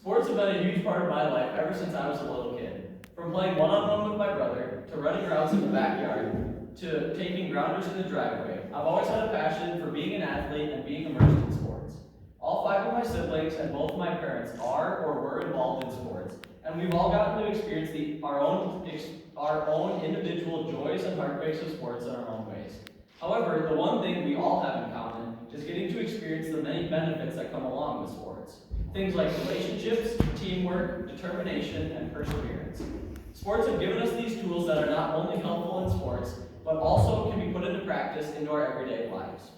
Sports have been a huge part of my life ever since I was a little kid. From playing one-on-one with my brother, to running routes in the backyard, to taking grounders in the driveway, I've always had a passion for being an athlete and being immersed in sports. All 5 of my siblings and both of my parents are or were involved in sports, and we've all gotten to experience our own individual joys and heartbreaks of sports in our own ways. However, the one thing we all have in common is getting to experience the many benefits that come along with sports. Things like relationships, teamwork, determination, and perseverance. Sports have given us these tools that are not only helpful in sports, but also can be put into practice into our everyday lives.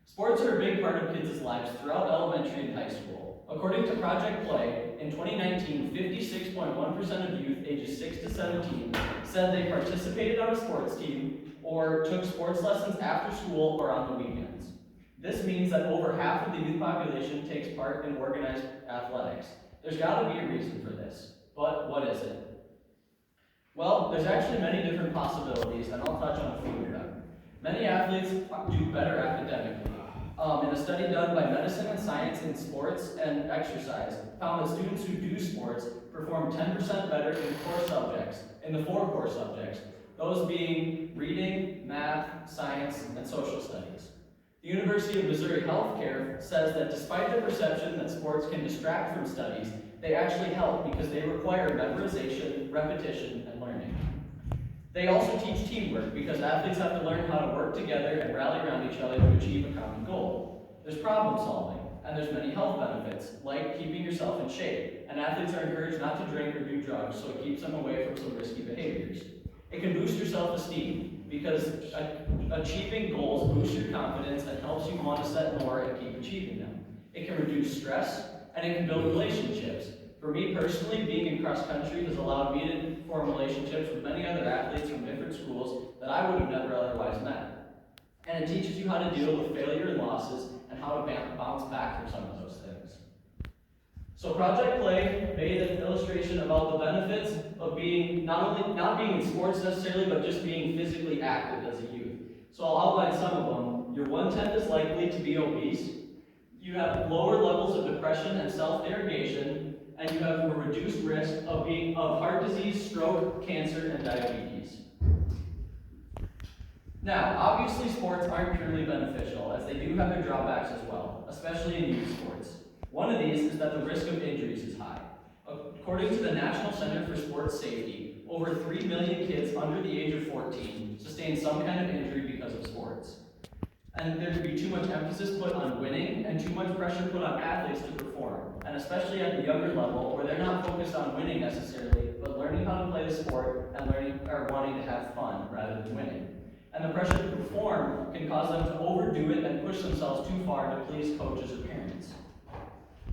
Sports are a big part of kids' lives throughout elementary and high school. According to Project Play, in 2019, 56.1% of youth ages 6 to 17 said they participated on a sports team or took sports lessons after school or on the weekends. This means that over half of the youth population takes part in organized athletics. There's got to be a reason for this, but what is it? Well, there's actually many different possibilities, and I'll touch on a few of them. Many athletes do better academically. In a study done by Medicine and Science in Sports and Exercise, found that students who do sports perform 10% better in the 4 core subjects, those being reading, math, science, and social studies. The University of Missouri Healthcare says that despite the perception that sports can distract from studies, they actually help because they require memorization, repetition, and learning. They also teach teamwork because athletes have to learn how to work together and rally around each other to achieve a common goal. There's problem solving, and there's many health benefits, like keeping yourself in shape, and athletes are encouraged not to drink or do drugs, so it keeps them away from some risky behaviors. It can boost your self-esteem, because achieving goals boosts your confidence and helps you want to set more and keep achieving them. It can reduce stress, and it can build relationships. For me personally, being in cross country has allowed me to form relationships with many other athletes from different schools that I would have never otherwise met. And it teaches you how to deal with failure and losses and how to bounce back from some of those things. So Project Play made an illustration about the benefits of being not being in sports necessarily, but just being physically active as a youth. So I'll outline some of them. You're 1/10 as likely to be obese. You have lower levels of depression and self-derogation, and you have a reduced risk of heart disease, stroke, cancer, and diabetes. Now, obviously sports aren't purely beneficial, as they do have their drawbacks as well, especially in youth sports. One of these is that the risk of injuries is high. According to the National Center for Sports Safety, over 3 million kids under the age of 14 sustain some kind of injury because of sports. And there could be too much emphasis put on winning and too much pressure put on athletes to perform, and especially at the younger level where they're not focused on winning necessarily, but learning how to play the sport and wanting to have fun rather than winning. And the pressure to perform can cause them to overdo it and push themselves too far to please coaches or parents.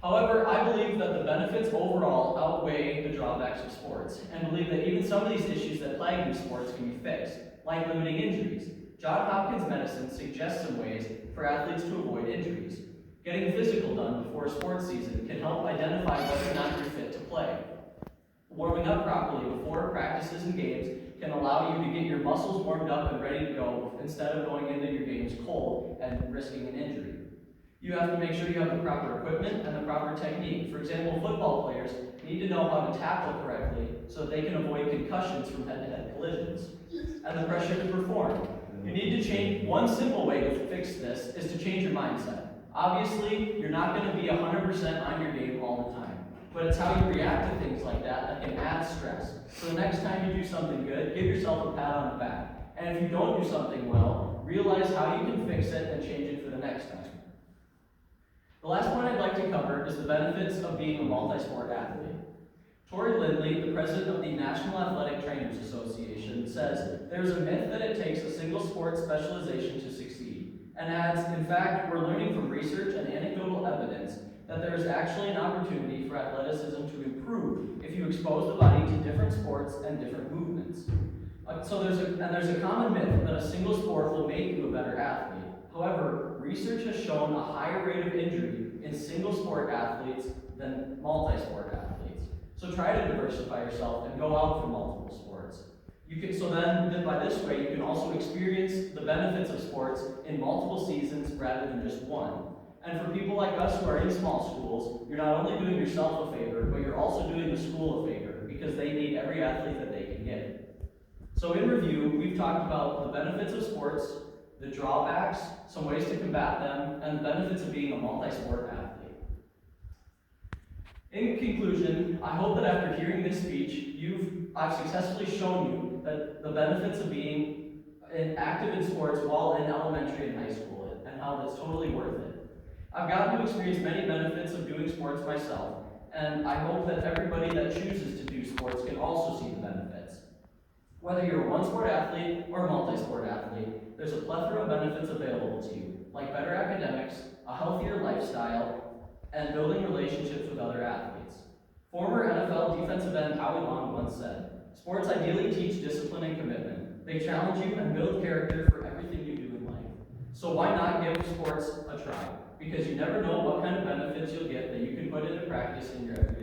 However, I believe that the benefits overall outweigh the drawbacks of sports, and believe that even some of these issues that plague youth sports can be fixed, like limiting injuries. Johns Hopkins Medicine suggests some ways for athletes to avoid injuries. Getting physical done before a sports season can help identify whether or not you're fit to play. Warming up properly before practices and games can allow you to get your muscles warmed up and ready to go instead of going into your games cold and risking an injury. You have to make sure you have the proper equipment and the proper technique. For example, football players need to know how to tackle correctly so that they can avoid concussions from head-to-head collisions. And the pressure to perform. You need to change. One simple way to fix this is to change your mindset. Obviously, you're not going to be 100% on your game all the time, but it's how you react to things like that can add stress. So the next time you do something good, give yourself a pat on the back. And if you don't do something well, realize how you can fix it and change it for the next time. The last point I'd like to cover is the benefits of being a multi-sport athlete. Tori Lindley, the president of the National Athletic Trainers Association, says there's a myth that it takes a single sport specialization to succeed, and adds, in fact, we're learning from research and anecdotal evidence that there is actually an opportunity for athleticism to improve if you expose the body to different sports and different movements. So there's a common myth that a single sport will make you a better athlete. However, research has shown a higher rate of injury in single sport athletes than multi-sport athletes. So try to diversify yourself and go out for multiple sports. Then by this way, you can also experience the benefits of sports in multiple seasons rather than just one. And for people like us who are in small schools, you're not only doing yourself a favor, but you're also doing the school a favor because they need every athlete that they can get. So in review, we've talked about the benefits of sports, the drawbacks, some ways to combat them, and the benefits of being a multi-sport athlete. In conclusion, I hope that after hearing this speech, I've successfully shown you that the benefits of being active in sports while in elementary and high school, and how that's totally worth it. I've gotten to experience many benefits of doing sports myself, and I hope that everybody that chooses to do sports can also see the benefits. Whether you're a one-sport athlete or a multi-sport athlete, there's a plethora of benefits available to you, like better academics, a healthier lifestyle, and building relationships with other athletes. Former NFL defensive end Howie Long once said, "Sports ideally teach discipline and commitment. They challenge you and build character for everything you do in life." So why not give sports a try? Because you never know what kind of benefits you'll get that you can put into practice in your everyday